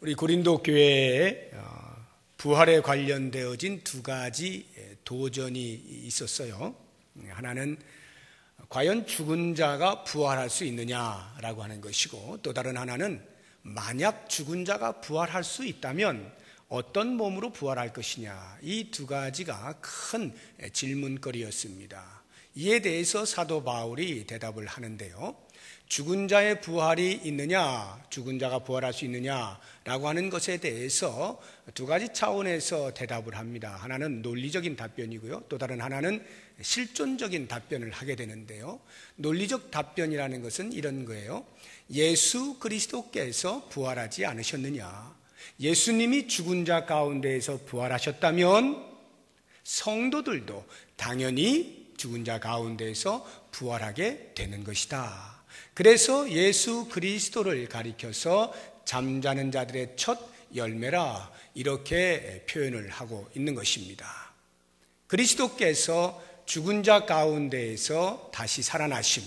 우리 고린도 교회에 부활에 관련되어진 두 가지 도전이 있었어요. 하나는 과연 죽은 자가 부활할 수 있느냐라고 하는 것이고, 또 다른 하나는 만약 죽은 자가 부활할 수 있다면 어떤 몸으로 부활할 것이냐. 이 두 가지가 큰 질문거리였습니다. 이에 대해서 사도 바울이 대답을 하는데요, 죽은 자의 부활이 있느냐, 죽은 자가 부활할 수 있느냐라고 하는 것에 대해서 두 가지 차원에서 대답을 합니다. 하나는 논리적인 답변이고요, 또 다른 하나는 실존적인 답변을 하게 되는데요, 논리적 답변이라는 것은 이런 거예요. 예수 그리스도께서 부활하지 않으셨느냐. 예수님이 죽은 자 가운데에서 부활하셨다면 성도들도 당연히 죽은 자 가운데에서 부활하게 되는 것이다. 그래서 예수 그리스도를 가리켜서 잠자는 자들의 첫 열매라, 이렇게 표현을 하고 있는 것입니다. 그리스도께서 죽은 자 가운데에서 다시 살아나심,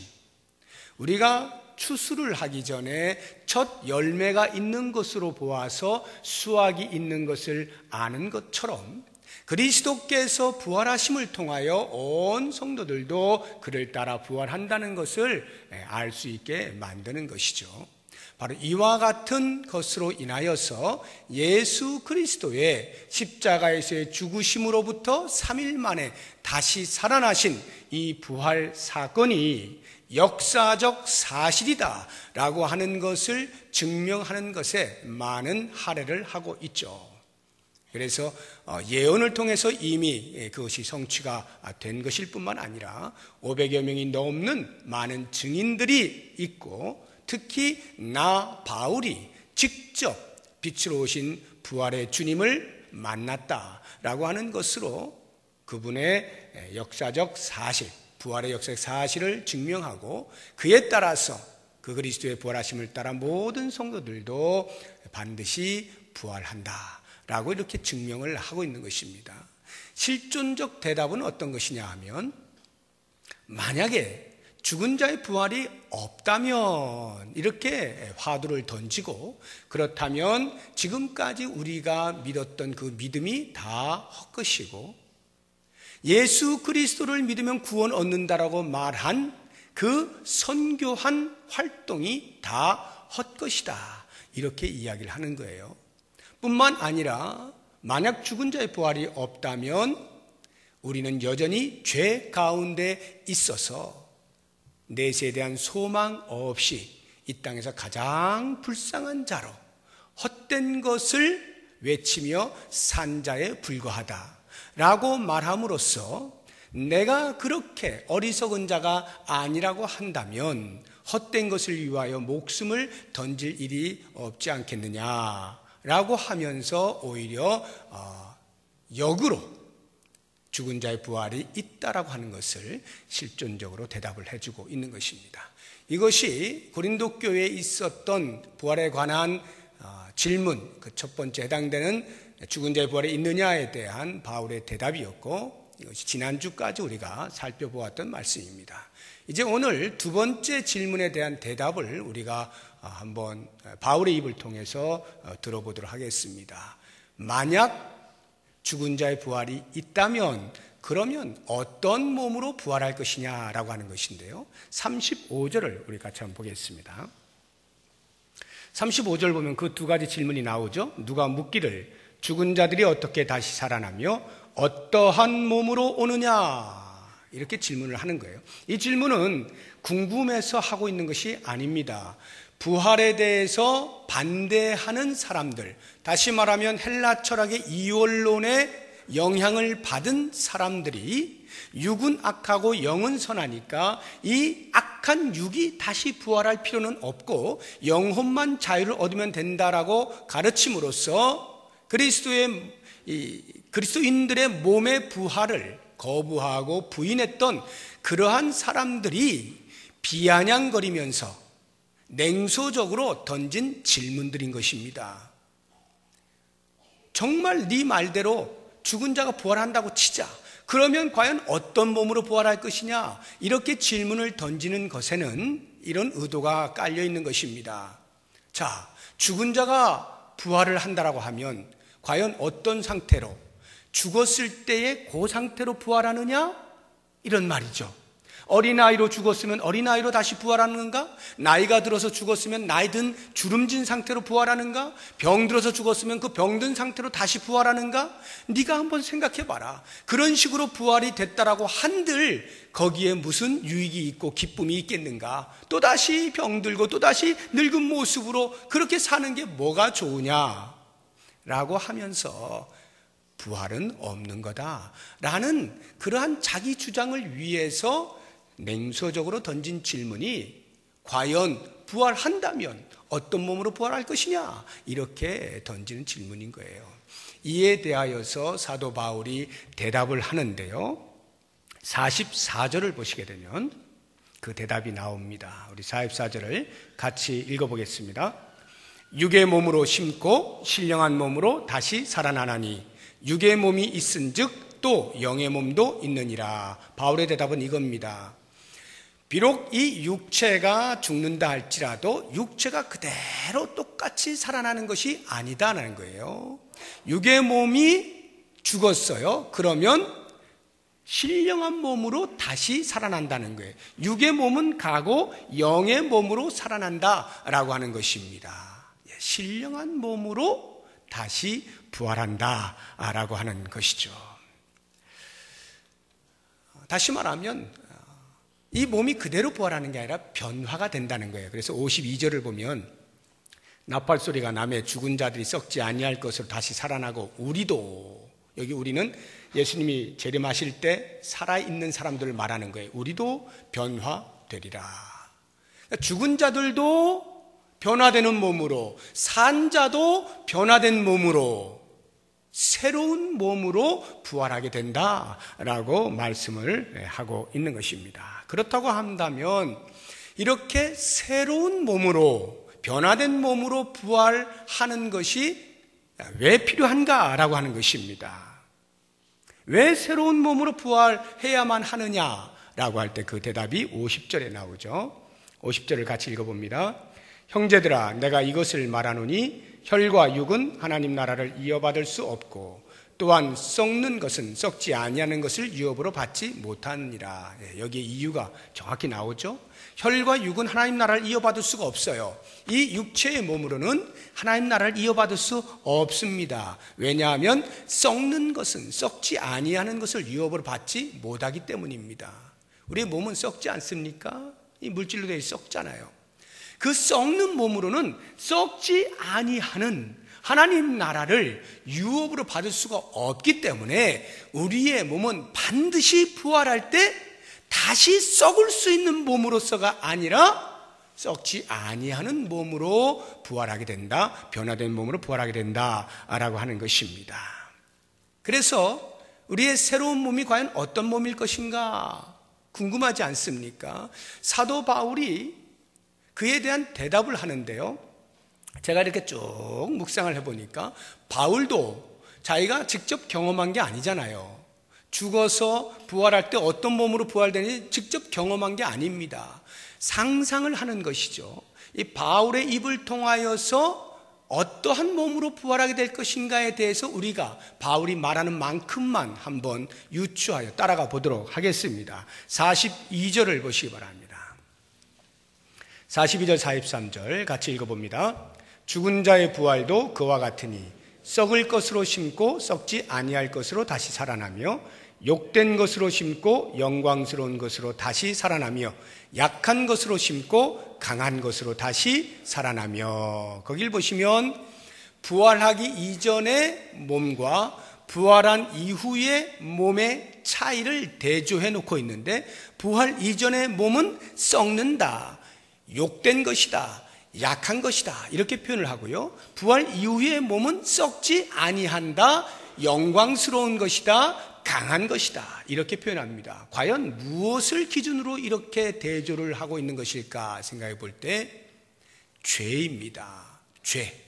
우리가 추수를 하기 전에 첫 열매가 있는 것으로 보아서 수확이 있는 것을 아는 것처럼 그리스도께서 부활하심을 통하여 온 성도들도 그를 따라 부활한다는 것을 알 수 있게 만드는 것이죠. 바로 이와 같은 것으로 인하여서 예수 그리스도의 십자가에서의 죽으심으로부터 3일 만에 다시 살아나신 이 부활 사건이 역사적 사실이다 라고 하는 것을 증명하는 것에 많은 할애를 하고 있죠. 그래서 예언을 통해서 이미 그것이 성취가 된 것일 뿐만 아니라 500여 명이 넘는 많은 증인들이 있고, 특히 나 바울이 직접 빛으로 오신 부활의 주님을 만났다라고 하는 것으로 그분의 역사적 사실, 부활의 역사적 사실을 증명하고, 그에 따라서 그 그리스도의 부활하심을 따라 모든 성도들도 반드시 부활한다 라고 이렇게 증명을 하고 있는 것입니다. 실존적 대답은 어떤 것이냐 하면, 만약에 죽은 자의 부활이 없다면 이렇게 화두를 던지고, 그렇다면 지금까지 우리가 믿었던 그 믿음이 다 헛것이고, 예수 그리스도를 믿으면 구원 얻는다라고 말한 그 선교한 활동이 다 헛것이다, 이렇게 이야기를 하는 거예요. 뿐만 아니라 만약 죽은 자의 부활이 없다면 우리는 여전히 죄 가운데 있어서 내세에 대한 소망 없이 이 땅에서 가장 불쌍한 자로 헛된 것을 외치며 산 자에 불과하다 라고 말함으로써, 내가 그렇게 어리석은 자가 아니라고 한다면 헛된 것을 위하여 목숨을 던질 일이 없지 않겠느냐 라고 하면서 오히려 역으로 죽은 자의 부활이 있다라고 하는 것을 실존적으로 대답을 해주고 있는 것입니다. 이것이 고린도 교회에 있었던 부활에 관한 질문, 그 첫 번째 해당되는 죽은 자의 부활이 있느냐에 대한 바울의 대답이었고, 이것이 지난주까지 우리가 살펴보았던 말씀입니다. 이제 오늘 두 번째 질문에 대한 대답을 우리가 한번 바울의 입을 통해서 들어보도록 하겠습니다. 만약 죽은 자의 부활이 있다면 그러면 어떤 몸으로 부활할 것이냐라고 하는 것인데요, 35절을 우리 같이 한번 보겠습니다. 35절 보면 그 두 가지 질문이 나오죠. 누가 묻기를 죽은 자들이 어떻게 다시 살아나며 어떠한 몸으로 오느냐, 이렇게 질문을 하는 거예요. 이 질문은 궁금해서 하고 있는 것이 아닙니다. 부활에 대해서 반대하는 사람들, 다시 말하면 헬라 철학의 이원론에 영향을 받은 사람들이 육은 악하고 영은 선하니까 이 악한 육이 다시 부활할 필요는 없고 영혼만 자유를 얻으면 된다라고 가르침으로써 그리스도인들의 몸의 부활을 거부하고 부인했던 그러한 사람들이 비아냥거리면서 냉소적으로 던진 질문들인 것입니다. 정말 네 말대로 죽은 자가 부활한다고 치자. 그러면 과연 어떤 몸으로 부활할 것이냐? 이렇게 질문을 던지는 것에는 이런 의도가 깔려 있는 것입니다. 자, 죽은 자가 부활을 한다라고 하면 과연 어떤 상태로, 죽었을 때의 그 상태로 부활하느냐? 이런 말이죠. 어린아이로 죽었으면 어린아이로 다시 부활하는가? 나이가 들어서 죽었으면 나이 든 주름진 상태로 부활하는가? 병 들어서 죽었으면 그 병든 상태로 다시 부활하는가? 네가 한번 생각해봐라. 그런 식으로 부활이 됐다라고 한들 거기에 무슨 유익이 있고 기쁨이 있겠는가? 또다시 병들고 또다시 늙은 모습으로 그렇게 사는 게 뭐가 좋으냐? 라고 하면서 부활은 없는 거다 라는 그러한 자기 주장을 위해서 냉소적으로 던진 질문이 과연 부활한다면 어떤 몸으로 부활할 것이냐, 이렇게 던지는 질문인 거예요. 이에 대하여서 사도 바울이 대답을 하는데요, 44절을 보시게 되면 그 대답이 나옵니다. 우리 44절을 같이 읽어보겠습니다. 육의 몸으로 심고 신령한 몸으로 다시 살아나나니 육의 몸이 있은즉 또 영의 몸도 있느니라. 바울의 대답은 이겁니다. 비록 이 육체가 죽는다 할지라도 육체가 그대로 똑같이 살아나는 것이 아니다라는 거예요. 육의 몸이 죽었어요. 그러면 신령한 몸으로 다시 살아난다는 거예요. 육의 몸은 가고 영의 몸으로 살아난다라고 하는 것입니다. 신령한 몸으로 다시 부활한다라고 하는 것이죠. 다시 말하면 이 몸이 그대로 부활하는 게 아니라 변화가 된다는 거예요. 그래서 52절을 보면 나팔 소리가 나매 죽은 자들이 썩지 아니할 것으로 다시 살아나고 우리도, 여기 우리는 예수님이 재림하실 때 살아있는 사람들을 말하는 거예요. 우리도 변화되리라. 그러니까 죽은 자들도 변화되는 몸으로, 산 자도 변화된 몸으로, 새로운 몸으로 부활하게 된다라고 말씀을 하고 있는 것입니다. 그렇다고 한다면 이렇게 새로운 몸으로, 변화된 몸으로 부활하는 것이 왜 필요한가라고 하는 것입니다. 왜 새로운 몸으로 부활해야만 하느냐라고 할 때 그 대답이 50절에 나오죠. 50절을 같이 읽어봅니다. 형제들아, 내가 이것을 말하노니 혈과 육은 하나님 나라를 이어받을 수 없고 또한 썩는 것은 썩지 아니하는 것을 유업으로 받지 못하느니라. 여기에 이유가 정확히 나오죠. 혈과 육은 하나님 나라를 이어받을 수가 없어요. 이 육체의 몸으로는 하나님 나라를 이어받을 수 없습니다. 왜냐하면 썩는 것은, 썩지 아니하는 것을 유업으로 받지 못하기 때문입니다. 우리의 몸은 썩지 않습니까? 이 물질로 되어 썩잖아요. 그 썩는 몸으로는 썩지 아니하는 하나님 나라를 유업으로 받을 수가 없기 때문에 우리의 몸은 반드시 부활할 때 다시 썩을 수 있는 몸으로서가 아니라 썩지 아니하는 몸으로 부활하게 된다, 변화된 몸으로 부활하게 된다라고 하는 것입니다. 그래서 우리의 새로운 몸이 과연 어떤 몸일 것인가 궁금하지 않습니까? 사도 바울이 그에 대한 대답을 하는데요, 제가 이렇게 쭉 묵상을 해보니까 바울도 자기가 직접 경험한 게 아니잖아요. 죽어서 부활할 때 어떤 몸으로 부활되는지 직접 경험한 게 아닙니다. 상상을 하는 것이죠. 이 바울의 입을 통하여서 어떠한 몸으로 부활하게 될 것인가에 대해서 우리가 바울이 말하는 만큼만 한번 유추하여 따라가 보도록 하겠습니다. 42절을 보시기 바랍니다. 42절 43절 같이 읽어봅니다. 죽은 자의 부활도 그와 같으니 썩을 것으로 심고 썩지 아니할 것으로 다시 살아나며 욕된 것으로 심고 영광스러운 것으로 다시 살아나며 약한 것으로 심고 강한 것으로 다시 살아나며. 거길 보시면 부활하기 이전의 몸과 부활한 이후의 몸의 차이를 대조해 놓고 있는데, 부활 이전의 몸은 썩는다, 욕된 것이다, 약한 것이다, 이렇게 표현을 하고요. 부활 이후의 몸은 썩지 아니한다, 영광스러운 것이다, 강한 것이다, 이렇게 표현합니다. 과연 무엇을 기준으로 이렇게 대조를 하고 있는 것일까 생각해 볼 때 죄입니다. 죄.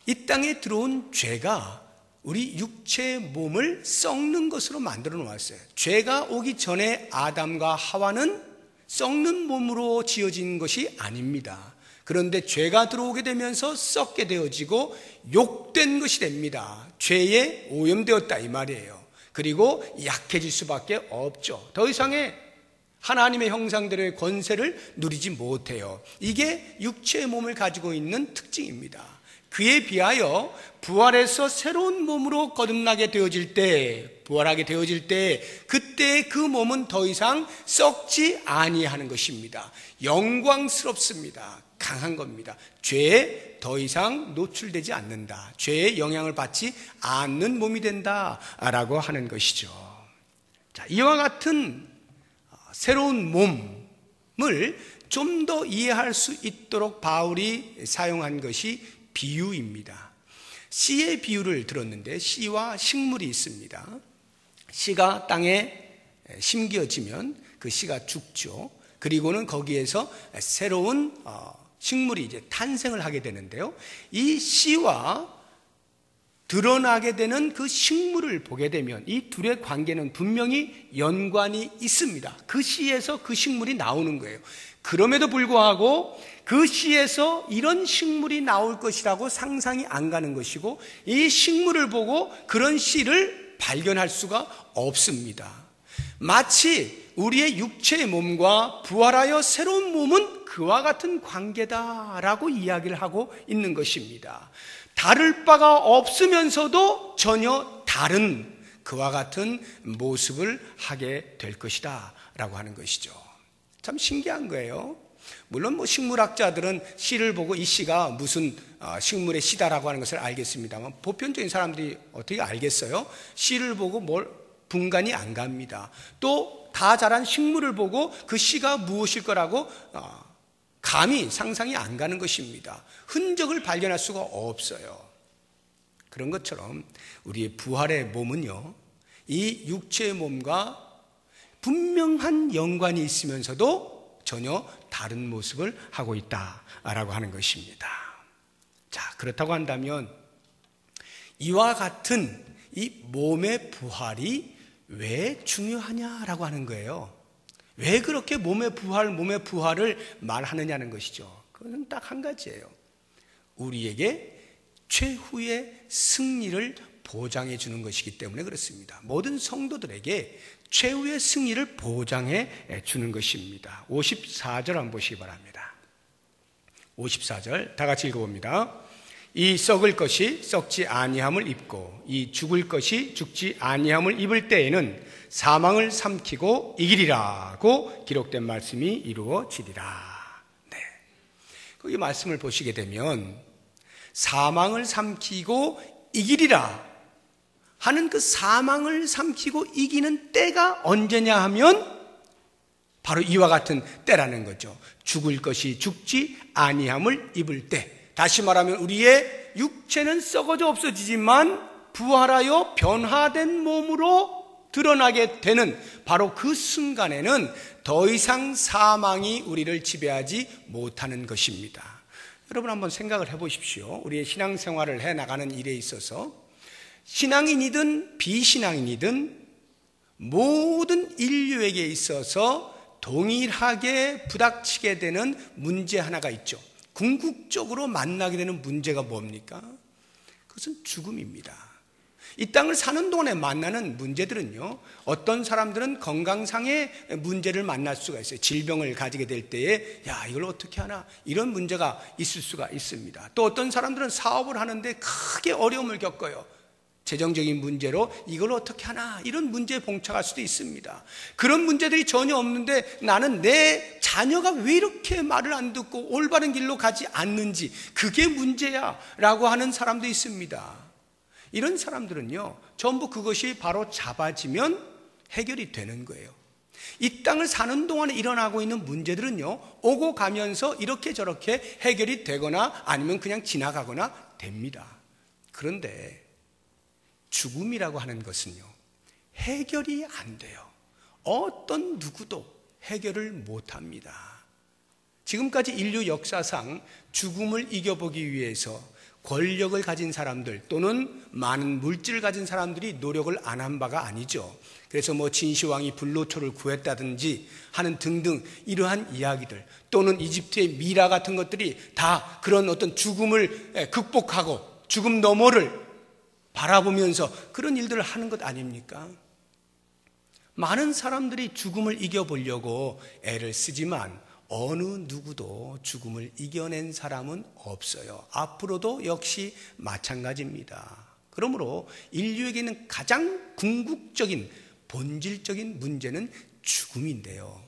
이 땅에 들어온 죄가 우리 육체의 몸을 썩는 것으로 만들어 놓았어요. 죄가 오기 전에 아담과 하와는 썩는 몸으로 지어진 것이 아닙니다. 그런데 죄가 들어오게 되면서 썩게 되어지고 욕된 것이 됩니다. 죄에 오염되었다 이 말이에요. 그리고 약해질 수밖에 없죠. 더 이상의 하나님의 형상대로의 권세를 누리지 못해요. 이게 육체의 몸을 가지고 있는 특징입니다. 그에 비하여 부활해서 새로운 몸으로 거듭나게 되어질 때, 부활하게 되어질 때, 그때 그 몸은 더 이상 썩지 아니하는 것입니다. 영광스럽습니다. 강한 겁니다. 죄에 더 이상 노출되지 않는다. 죄의 영향을 받지 않는 몸이 된다라고 하는 것이죠. 자, 이와 같은 새로운 몸을 좀 더 이해할 수 있도록 바울이 사용한 것이 비유입니다. 씨의 비유를 들었는데, 씨와 식물이 있습니다. 씨가 땅에 심겨지면 그 씨가 죽죠. 그리고는 거기에서 새로운 식물이 이제 탄생을 하게 되는데요. 이 씨와 드러나게 되는 그 식물을 보게 되면 이 둘의 관계는 분명히 연관이 있습니다. 그 씨에서 그 식물이 나오는 거예요. 그럼에도 불구하고 그 씨에서 이런 식물이 나올 것이라고 상상이 안 가는 것이고, 이 식물을 보고 그런 씨를 발견할 수가 없습니다. 마치 우리의 육체의 몸과 부활하여 새로운 몸은 그와 같은 관계다라고 이야기를 하고 있는 것입니다. 다를 바가 없으면서도 전혀 다른 그와 같은 모습을 하게 될 것이다 라고 하는 것이죠. 참 신기한 거예요. 물론 식물학자들은 씨를 보고 이 씨가 무슨 식물의 씨다라고 하는 것을 알겠습니다만, 보편적인 사람들이 어떻게 알겠어요? 씨를 보고 뭘 분간이 안 갑니다. 또 다 자란 식물을 보고 그 씨가 무엇일 거라고 감히 상상이 안 가는 것입니다. 흔적을 발견할 수가 없어요. 그런 것처럼 우리의 부활의 몸은요, 이 육체의 몸과 분명한 연관이 있으면서도 전혀 다른 모습을 하고 있다라고 하는 것입니다. 자, 그렇다고 한다면 이와 같은 이 몸의 부활이 왜 중요하냐라고 하는 거예요. 왜 그렇게 몸의 부활을 말하느냐는 것이죠. 그것은 딱 한 가지예요. 우리에게 최후의 승리를 보장해 주는 것이기 때문에 그렇습니다. 모든 성도들에게 최후의 승리를 보장해 주는 것입니다. 54절 한번 보시기 바랍니다. 54절 다 같이 읽어봅니다. 이 썩을 것이 썩지 아니함을 입고 이 죽을 것이 죽지 아니함을 입을 때에는 사망을 삼키고 이기리라고 기록된 말씀이 이루어지리라. 네. 거기 말씀을 보시게 되면 사망을 삼키고 이기리라 하는 그 사망을 삼키고 이기는 때가 언제냐 하면 바로 이와 같은 때라는 거죠. 죽을 것이 죽지 아니함을 입을 때. 다시 말하면 우리의 육체는 썩어져 없어지지만 부활하여 변화된 몸으로 드러나게 되는 바로 그 순간에는 더 이상 사망이 우리를 지배하지 못하는 것입니다. 여러분 한번 생각을 해보십시오. 우리의 신앙생활을 해나가는 일에 있어서 신앙인이든 비신앙인이든 모든 인류에게 있어서 동일하게 부닥치게 되는 문제 하나가 있죠. 궁극적으로 만나게 되는 문제가 뭡니까? 그것은 죽음입니다. 이 땅을 사는 동안에 만나는 문제들은요, 어떤 사람들은 건강상의 문제를 만날 수가 있어요. 질병을 가지게 될 때에 이걸 어떻게 하나, 이런 문제가 있을 수가 있습니다. 또 어떤 사람들은 사업을 하는데 크게 어려움을 겪어요. 재정적인 문제로 이걸 어떻게 하나, 이런 문제에 봉착할 수도 있습니다. 그런 문제들이 전혀 없는데 나는 내 자녀가 왜 이렇게 말을 안 듣고 올바른 길로 가지 않는지 그게 문제야 라고 하는 사람도 있습니다. 이런 사람들은요, 전부 그것이 바로 잡아지면 해결이 되는 거예요. 이 땅을 사는 동안에 일어나고 있는 문제들은요, 오고 가면서 이렇게 저렇게 해결이 되거나 아니면 그냥 지나가거나 됩니다. 그런데 죽음이라고 하는 것은요, 해결이 안 돼요. 어떤 누구도 해결을 못합니다. 지금까지 인류 역사상 죽음을 이겨보기 위해서 권력을 가진 사람들 또는 많은 물질을 가진 사람들이 노력을 안 한 바가 아니죠. 그래서 뭐 진시황이 불로초를 구했다든지 하는 등등 이러한 이야기들, 또는 이집트의 미라 같은 것들이 다 그런 어떤 죽음을 극복하고 죽음 너머를 바라보면서 그런 일들을 하는 것 아닙니까? 많은 사람들이 죽음을 이겨보려고 애를 쓰지만 어느 누구도 죽음을 이겨낸 사람은 없어요. 앞으로도 역시 마찬가지입니다. 그러므로 인류에게는 가장 궁극적인 본질적인 문제는 죽음인데요.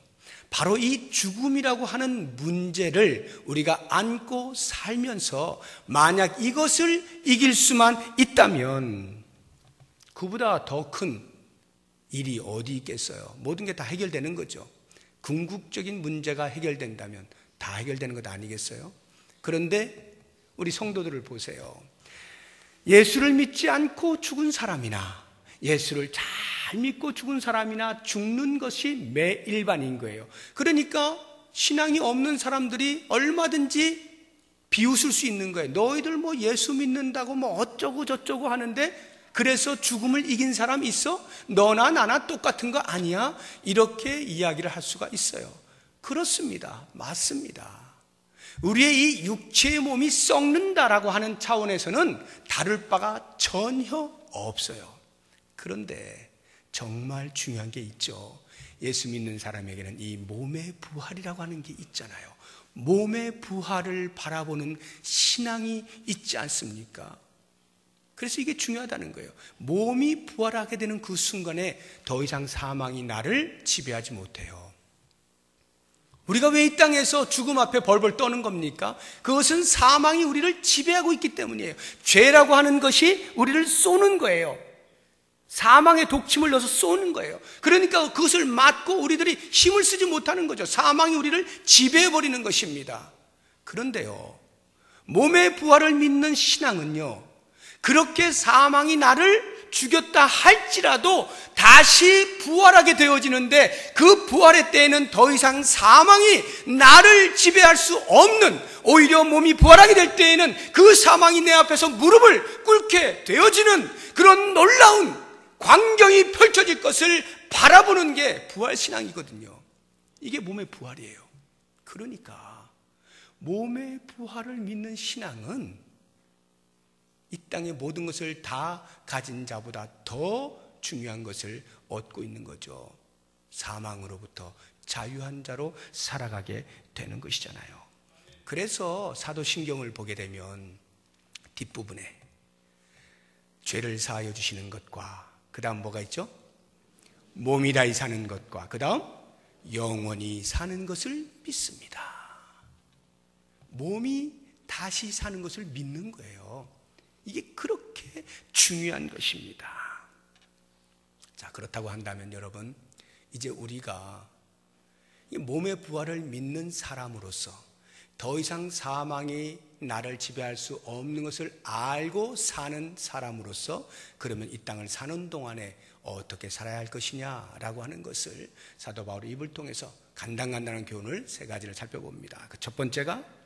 바로 이 죽음이라고 하는 문제를 우리가 안고 살면서 만약 이것을 이길 수만 있다면 그보다 더 큰 일이 어디 있겠어요? 모든 게 다 해결되는 거죠. 궁극적인 문제가 해결된다면 다 해결되는 것 아니겠어요? 그런데 우리 성도들을 보세요. 예수를 믿지 않고 죽은 사람이나 예수를 잘 믿고 죽은 사람이나 죽는 것이 매일반인 거예요. 그러니까 신앙이 없는 사람들이 얼마든지 비웃을 수 있는 거예요. 너희들 뭐 예수 믿는다고 뭐 어쩌고 저쩌고 하는데 그래서 죽음을 이긴 사람 있어? 너나 나나 똑같은 거 아니야? 이렇게 이야기를 할 수가 있어요. 그렇습니다. 맞습니다. 우리의 이 육체의 몸이 썩는다라고 하는 차원에서는 다를 바가 전혀 없어요. 그런데 정말 중요한 게 있죠. 예수 믿는 사람에게는 이 몸의 부활이라고 하는 게 있잖아요. 몸의 부활을 바라보는 신앙이 있지 않습니까? 그래서 이게 중요하다는 거예요. 몸이 부활하게 되는 그 순간에 더 이상 사망이 나를 지배하지 못해요. 우리가 왜 이 땅에서 죽음 앞에 벌벌 떠는 겁니까? 그것은 사망이 우리를 지배하고 있기 때문이에요. 죄라고 하는 것이 우리를 쏘는 거예요. 사망의 독침을 넣어서 쏘는 거예요. 그러니까 그것을 맞고 우리들이 힘을 쓰지 못하는 거죠. 사망이 우리를 지배해버리는 것입니다. 그런데요, 몸의 부활을 믿는 신앙은요, 그렇게 사망이 나를 죽였다 할지라도 다시 부활하게 되어지는데 그 부활의 때에는 더 이상 사망이 나를 지배할 수 없는, 오히려 몸이 부활하게 될 때에는 그 사망이 내 앞에서 무릎을 꿇게 되어지는 그런 놀라운 광경이 펼쳐질 것을 바라보는 게 부활신앙이거든요. 이게 몸의 부활이에요. 그러니까 몸의 부활을 믿는 신앙은 이 땅의 모든 것을 다 가진 자보다 더 중요한 것을 얻고 있는 거죠. 사망으로부터 자유한 자로 살아가게 되는 것이잖아요. 그래서 사도신경을 보게 되면 뒷부분에 죄를 사하여 주시는 것과 그 다음 뭐가 있죠? 몸이 다히 사는 것과 그 다음 영원히 사는 것을 믿습니다. 몸이 다시 사는 것을 믿는 거예요. 이게 그렇게 중요한 것입니다. 자, 그렇다고 한다면 여러분, 이제 우리가 몸의 부활을 믿는 사람으로서 더 이상 사망이 나를 지배할 수 없는 것을 알고 사는 사람으로서 그러면 이 땅을 사는 동안에 어떻게 살아야 할 것이냐라고 하는 것을 사도 바울의 입을 통해서 간단한 교훈을 세 가지를 살펴봅니다. 그 첫 번째가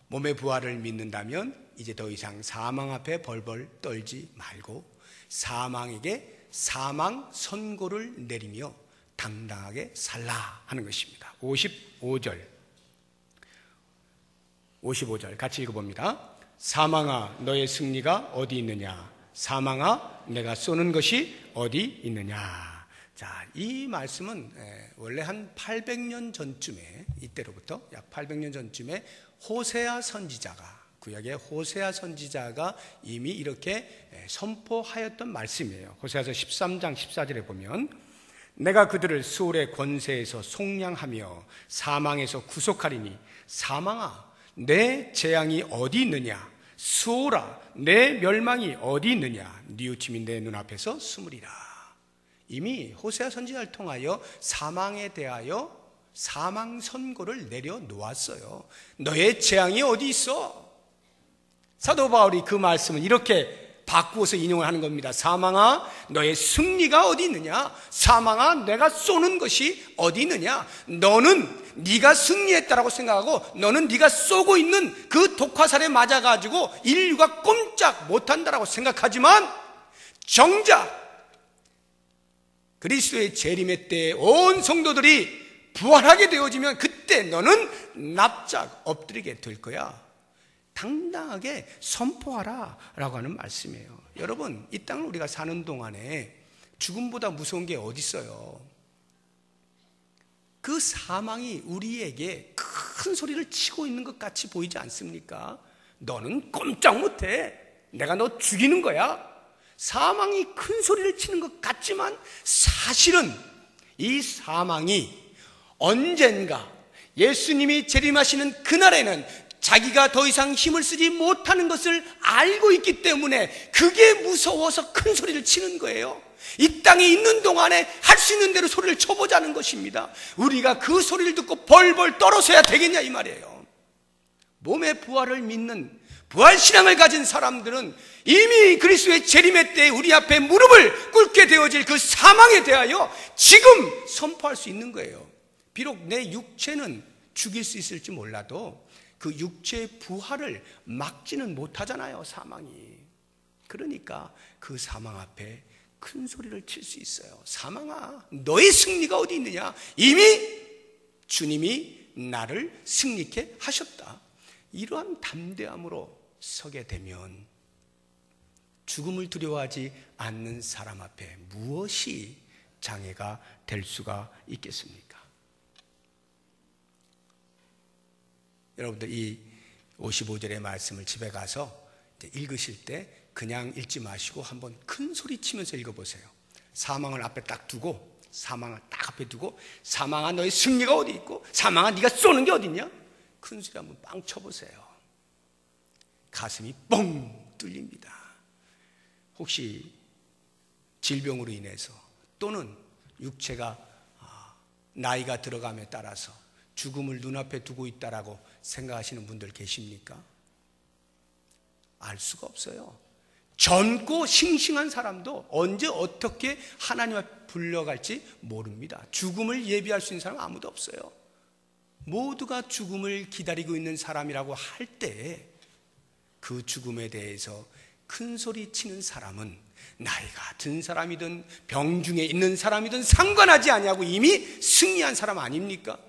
몸의 부활을 믿는다면 이제 더 이상 사망 앞에 벌벌 떨지 말고 사망에게 사망 선고를 내리며 당당하게 살라 하는 것입니다. 55절 같이 읽어봅니다. 사망아 너의 승리가 어디 있느냐? 사망아 내가 쏘는 것이 어디 있느냐? 자, 이 말씀은 원래 한 800년 전쯤에, 이때로부터 약 800년 전쯤에 호세아 선지자가, 구약의 호세아 선지자가 이미 이렇게 선포하였던 말씀이에요. 호세아서 13장 14절에 보면 내가 그들을 수월의 권세에서 속량하며 사망에서 구속하리니 사망아 내 재앙이 어디 있느냐? 수월아 내 멸망이 어디 있느냐? 뉘우침이 내 눈앞에서 숨으리라. 이미 호세아 선지자를 통하여 사망에 대하여 사망 선고를 내려놓았어요. 너의 재앙이 어디 있어? 사도 바울이 그 말씀을 이렇게 바꾸어서 인용을 하는 겁니다. 사망아, 너의 승리가 어디 있느냐? 사망아, 내가 쏘는 것이 어디 있느냐? 너는 네가 승리했다라고 생각하고 너는 네가 쏘고 있는 그 독화살에 맞아가지고 인류가 꼼짝 못한다라고 생각하지만 정작 그리스도의 재림의 때에 온 성도들이 부활하게 되어지면 그때 너는 납작 엎드리게 될 거야. 당당하게 선포하라 라고 하는 말씀이에요. 여러분, 이 땅을 우리가 사는 동안에 죽음보다 무서운 게 어디 있어요? 그 사망이 우리에게 큰 소리를 치고 있는 것 같이 보이지 않습니까? 너는 꼼짝 못해. 내가 너 죽이는 거야. 사망이 큰 소리를 치는 것 같지만 사실은 이 사망이 언젠가 예수님이 재림하시는 그날에는 자기가 더 이상 힘을 쓰지 못하는 것을 알고 있기 때문에 그게 무서워서 큰 소리를 치는 거예요. 이 땅에 있는 동안에 할 수 있는 대로 소리를 쳐보자는 것입니다. 우리가 그 소리를 듣고 벌벌 떨어서야 되겠냐 이 말이에요. 몸의 부활을 믿는 부활신앙을 가진 사람들은 이미 그리스도의 재림의 때에 우리 앞에 무릎을 꿇게 되어질 그 사망에 대하여 지금 선포할 수 있는 거예요. 비록 내 육체는 죽일 수 있을지 몰라도 그 육체의 부활을 막지는 못하잖아요, 사망이. 그러니까 그 사망 앞에 큰 소리를 칠 수 있어요. 사망아, 너의 승리가 어디 있느냐? 이미 주님이 나를 승리케 하셨다. 이러한 담대함으로 서게 되면 죽음을 두려워하지 않는 사람 앞에 무엇이 장애가 될 수가 있겠습니까? 여러분들 이 55절의 말씀을 집에 가서 읽으실 때 그냥 읽지 마시고 한번 큰 소리 치면서 읽어보세요. 사망을 앞에 딱 두고, 사망을 딱 앞에 두고, 사망아 너의 승리가 어디 있고, 사망아 네가 쏘는 게 어디 있냐? 큰 소리 한번 빵 쳐보세요. 가슴이 뻥 뚫립니다. 혹시 질병으로 인해서 또는 육체가 나이가 들어감에 따라서 죽음을 눈앞에 두고 있다라고 생각하시는 분들 계십니까? 알 수가 없어요. 젊고 싱싱한 사람도 언제 어떻게 하나님 앞에 불려갈지 모릅니다. 죽음을 예비할 수 있는 사람은 아무도 없어요. 모두가 죽음을 기다리고 있는 사람이라고 할 때 그 죽음에 대해서 큰 소리 치는 사람은 나이가 든 사람이든 병중에 있는 사람이든 상관하지 아니하고 이미 승리한 사람 아닙니까?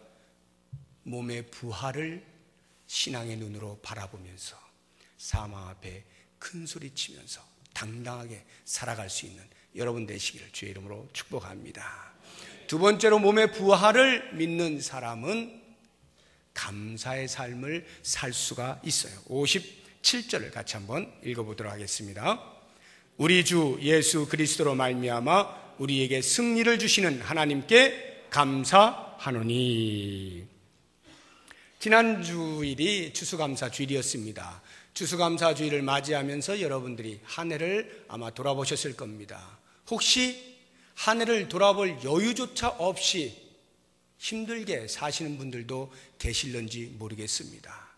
몸의 부활을 신앙의 눈으로 바라보면서 사망 앞에 큰 소리 치면서 당당하게 살아갈 수 있는 여러분 되시기를 주의 이름으로 축복합니다. 두 번째로 몸의 부활을 믿는 사람은 감사의 삶을 살 수가 있어요. 57절을 같이 한번 읽어보도록 하겠습니다. 우리 주 예수 그리스도로 말미암아 우리에게 승리를 주시는 하나님께 감사하노니. 지난 주일이 추수감사 주일이었습니다. 추수감사 주일을 맞이하면서 여러분들이 한 해를 아마 돌아보셨을 겁니다. 혹시 한 해를 돌아볼 여유조차 없이 힘들게 사시는 분들도 계실런지 모르겠습니다.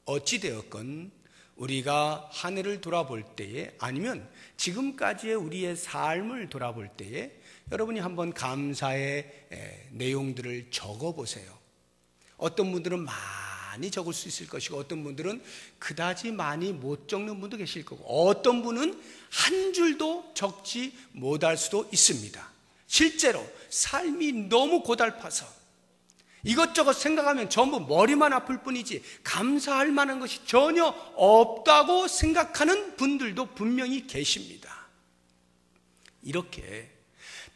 어찌되었건 우리가 한 해를 돌아볼 때에 아니면 지금까지의 우리의 삶을 돌아볼 때에 여러분이 한번 감사의 내용들을 적어보세요. 어떤 분들은 많이 적을 수 있을 것이고 어떤 분들은 그다지 많이 못 적는 분도 계실 거고 어떤 분은 한 줄도 적지 못할 수도 있습니다. 실제로 삶이 너무 고달파서 이것저것 생각하면 전부 머리만 아플 뿐이지 감사할 만한 것이 전혀 없다고 생각하는 분들도 분명히 계십니다. 이렇게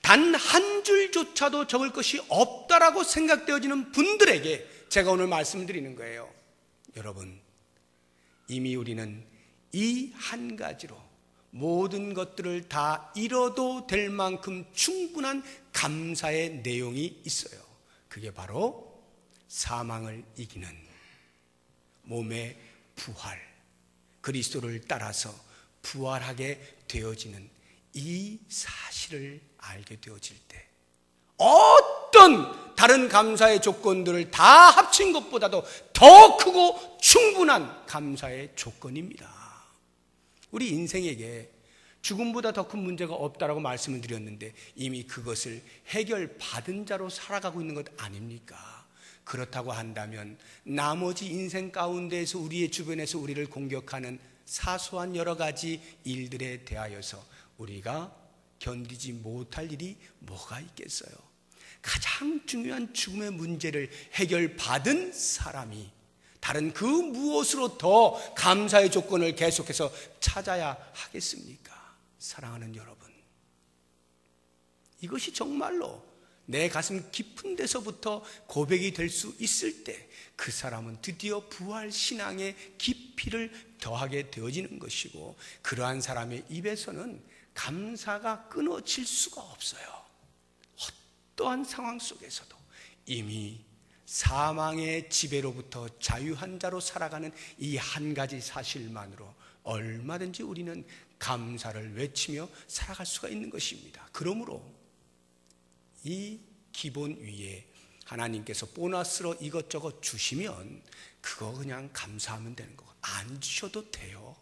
단 한 줄조차도 적을 것이 없다라고 생각되어지는 분들에게 제가 오늘 말씀을 드리는 거예요. 여러분, 이미 우리는 이 한 가지로 모든 것들을 다 이뤄도 될 만큼 충분한 감사의 내용이 있어요. 그게 바로 사망을 이기는 몸의 부활, 그리스도를 따라서 부활하게 되어지는 이 사실을 알게 되어질 때 어떤 다른 감사의 조건들을 다 합친 것보다도 더 크고 충분한 감사의 조건입니다. 우리 인생에게 죽음보다 더 큰 문제가 없다라고 말씀을 드렸는데 이미 그것을 해결받은 자로 살아가고 있는 것 아닙니까? 그렇다고 한다면 나머지 인생 가운데에서 우리의 주변에서 우리를 공격하는 사소한 여러 가지 일들에 대하여서 우리가 견디지 못할 일이 뭐가 있겠어요? 가장 중요한 죽음의 문제를 해결받은 사람이 다른 그 무엇으로 더 감사의 조건을 계속해서 찾아야 하겠습니까? 사랑하는 여러분, 이것이 정말로 내 가슴 깊은 데서부터 고백이 될 수 있을 때 그 사람은 드디어 부활 신앙의 깊이를 더하게 되어지는 것이고, 그러한 사람의 입에서는 감사가 끊어질 수가 없어요. 어떠한 상황 속에서도 이미 사망의 지배로부터 자유한 자로 살아가는 이 한 가지 사실만으로 얼마든지 우리는 감사를 외치며 살아갈 수가 있는 것입니다. 그러므로 이 기본 위에 하나님께서 보너스로 이것저것 주시면 그거 그냥 감사하면 되는 거고, 안 주셔도 돼요.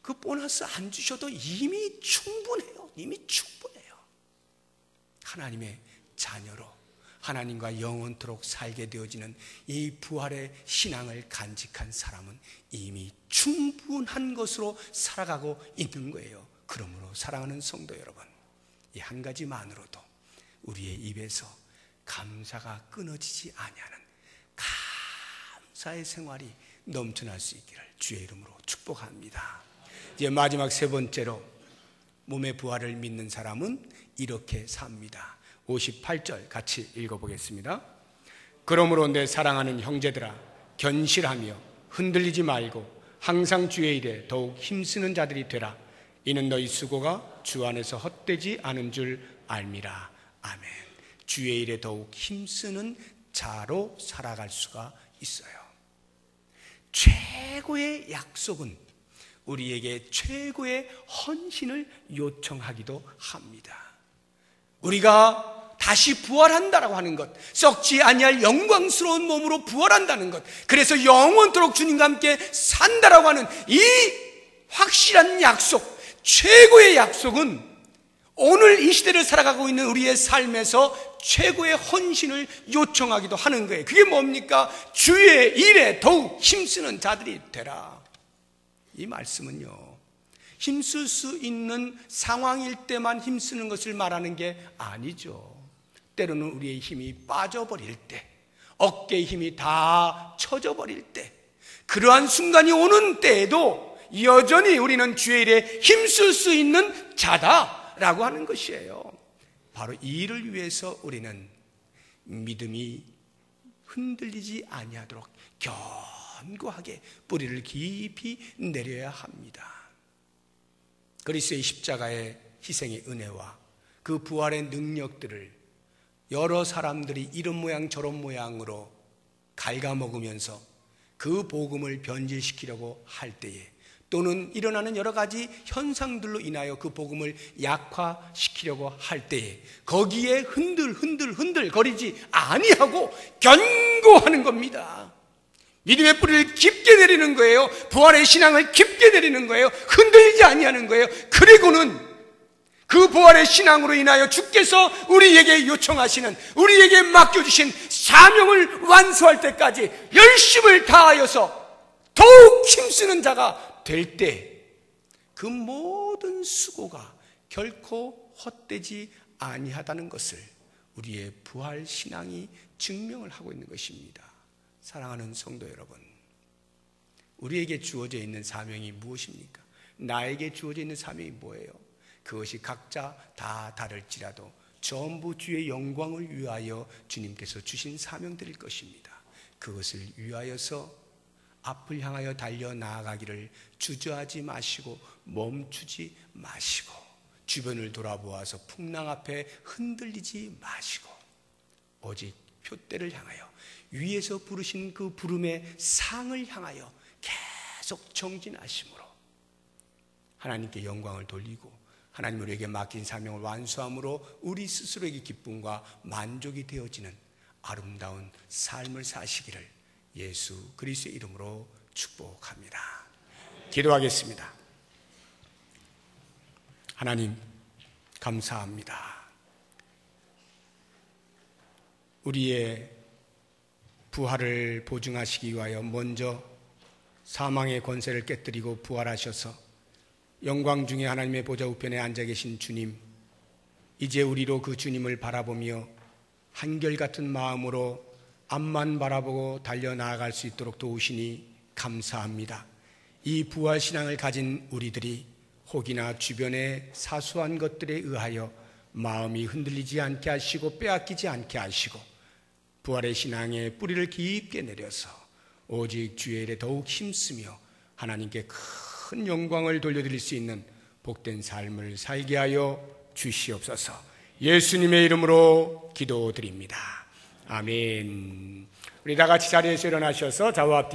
그 보너스 안 주셔도 이미 충분해요. 이미 충분해요. 하나님의 자녀로 하나님과 영원토록 살게 되어지는 이 부활의 신앙을 간직한 사람은 이미 충분한 것으로 살아가고 있는 거예요. 그러므로 사랑하는 성도 여러분, 이 한 가지만으로도 우리의 입에서 감사가 끊어지지 아니하는 감사의 생활이 넘쳐날 수 있기를 주의 이름으로 축복합니다. 이제 마지막 세 번째로 몸의 부활을 믿는 사람은 이렇게 삽니다. 58절 같이 읽어보겠습니다. 그러므로 내 사랑하는 형제들아, 견실하며 흔들리지 말고 항상 주의 일에 더욱 힘쓰는 자들이 되라. 이는 너희 수고가 주 안에서 헛되지 않은 줄 알미라. 아멘. 주의 일에 더욱 힘쓰는 자로 살아갈 수가 있어요. 최고의 약속은 우리에게 최고의 헌신을 요청하기도 합니다. 우리가 다시 부활한다라고 하는 것, 썩지 아니할 영광스러운 몸으로 부활한다는 것, 그래서 영원토록 주님과 함께 산다라고 하는 이 확실한 약속, 최고의 약속은 오늘 이 시대를 살아가고 있는 우리의 삶에서 최고의 헌신을 요청하기도 하는 거예요. 그게 뭡니까? 주의 일에 더욱 힘쓰는 자들이 되라. 이 말씀은요, 힘쓸 수 있는 상황일 때만 힘쓰는 것을 말하는 게 아니죠. 때로는 우리의 힘이 빠져버릴 때, 어깨의 힘이 다 처져버릴 때, 그러한 순간이 오는 때에도 여전히 우리는 주의 일에 힘쓸 수 있는 자다라고 하는 것이에요. 바로 이 일을 위해서 우리는 믿음이 흔들리지 아니하도록 견고하게 뿌리를 깊이 내려야 합니다. 그리스도의 십자가의 희생의 은혜와 그 부활의 능력들을 여러 사람들이 이런 모양 저런 모양으로 갉아먹으면서 그 복음을 변질시키려고 할 때에, 또는 일어나는 여러 가지 현상들로 인하여 그 복음을 약화시키려고 할 때에 거기에 흔들 거리지 아니하고 견고하는 겁니다. 믿음의 뿌리를 깊게 내리는 거예요. 부활의 신앙을 깊게 내리는 거예요. 흔들리지 아니하는 거예요. 그리고는 그 부활의 신앙으로 인하여 주께서 우리에게 요청하시는, 우리에게 맡겨주신 사명을 완수할 때까지 열심을 다하여서 더욱 힘쓰는 자가 될 때 그 모든 수고가 결코 헛되지 아니하다는 것을 우리의 부활 신앙이 증명을 하고 있는 것입니다. 사랑하는 성도 여러분, 우리에게 주어져 있는 사명이 무엇입니까? 나에게 주어져 있는 사명이 뭐예요? 그것이 각자 다 다를지라도 전부 주의 영광을 위하여 주님께서 주신 사명들일 것입니다. 그것을 위하여서 앞을 향하여 달려 나아가기를 주저하지 마시고 멈추지 마시고, 주변을 돌아보아서 풍랑 앞에 흔들리지 마시고, 오직 표대를 향하여 위에서 부르신 그 부름의 상을 향하여 계속 정진하심으로 하나님께 영광을 돌리고 하나님 우리에게 맡긴 사명을 완수함으로 우리 스스로에게 기쁨과 만족이 되어지는 아름다운 삶을 사시기를 예수 그리스도의 이름으로 축복합니다. 기도하겠습니다. 하나님, 감사합니다. 우리의 부활을 보증하시기 위하여 먼저 사망의 권세를 깨뜨리고 부활하셔서 영광 중에 하나님의 보좌 우편에 앉아 계신 주님, 이제 우리로 그 주님을 바라보며 한결같은 마음으로 앞만 바라보고 달려나아갈 수 있도록 도우시니 감사합니다. 이 부활신앙을 가진 우리들이 혹이나 주변의 사소한 것들에 의하여 마음이 흔들리지 않게 하시고 빼앗기지 않게 하시고 부활의 신앙에 뿌리를 깊게 내려서 오직 주의 일에 더욱 힘쓰며 하나님께 큰 영광을 돌려드릴 수 있는 복된 삶을 살게 하여 주시옵소서. 예수님의 이름으로 기도드립니다. 아멘. 우리 다 같이 자리에서 일어나셔서 좌우 앞뒤